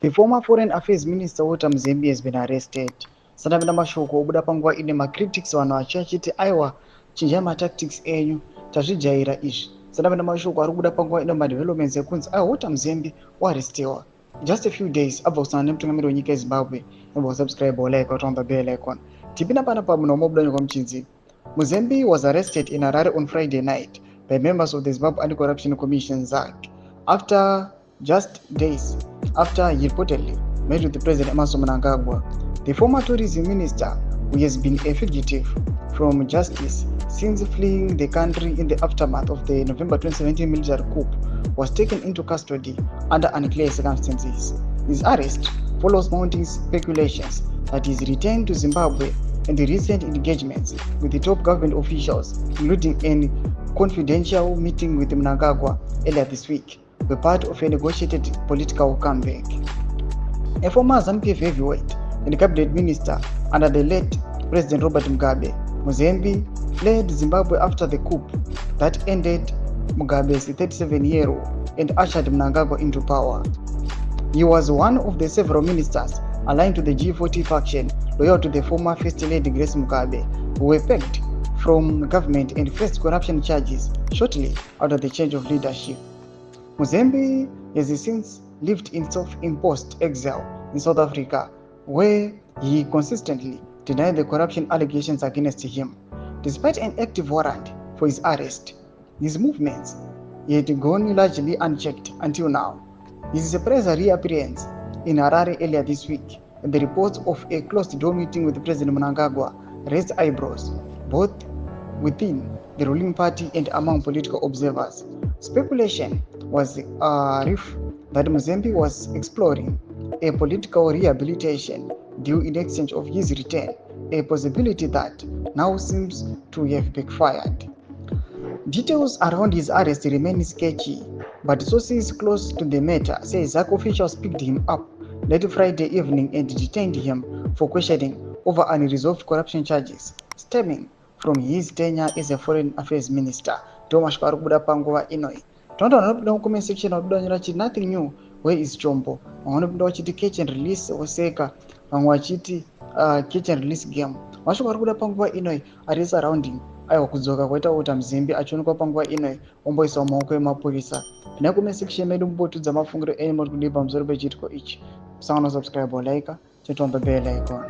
The former Foreign Affairs Minister Walter Mzembi has been arrested. Sanapinda mashoko obuda panguva ine macritics vanhu vachiti aiwa chinjai matactics enyu tazvijaira izvi. Sanapinda mashoko ari kubuda panguva ine madevelopments ekunzi Walter Mzembi warestiwa. Just a few days abva kusangana nemutungamiri wenyika yeZimbabwe. Nembo subscribe like on the bell icon. Tipinda panapa munhu wamubuda nyika muchinzi. Mzembi was arrested in Harare on Friday night by members of the Zimbabwe Anti-Corruption Commission ZVAITWA after just days after he reportedly met with the President mnangagwa. The former tourism minister, who has been a fugitive from justice since fleeing the country in the aftermath of the November 2017 military coup, was taken into custody under unclear circumstances. His arrest follows mounting speculations that his return to Zimbabwe and the recent engagements with the top government officials, including a confidential meeting with Mnangagwa earlier this week, were part of a negotiated political comeback. A former ZANU-PF heavyweight and cabinet minister under the late President Robert Mugabe, Mzembi fled Zimbabwe after the coup that ended Mugabe's 37-year-old and ushered Mnangagwa into power. He was one of the several ministers aligned to the G40 faction loyal to the former First Lady Grace Mugabe, who were pegged from government and faced corruption charges shortly after the change of leadership. Mzembi has since lived in self-imposed exile in South Africa, where he consistently denied the corruption allegations against him. Despite an active warrant for his arrest, his movements had gone largely unchecked until now. His surprise reappearance in Harare earlier this week and the reports of a closed-door meeting with President Mnangagwa raised eyebrows, both within the ruling party and among political observers. Speculation was rife that Mzembi was exploring a political rehabilitation due in exchange of his return, a possibility that now seems to have backfired. Details around his arrest remain sketchy, but sources close to the matter say ZAC officials picked him up late Friday evening and detained him for questioning over unresolved corruption charges stemming from his tenure as a foreign affairs minister. Thomas Karubuda Panguva Inoi. Don't know comment section of nothing new. Where is Chombo? I want to watch the catch and release Oseka and watch it catch and release game. Washu Karubuda Panguva Inoi are surrounding. Aiwa kudzoka kwaita Walter Mzembi achionekwa panguva inoi omboisa mumaoko emapurisa. Pina comment section medu mbotudza mafungiro enyu muri kudipa pamusoro pechitiko ichi. Musangano subscribe or like, chetombe bell icon.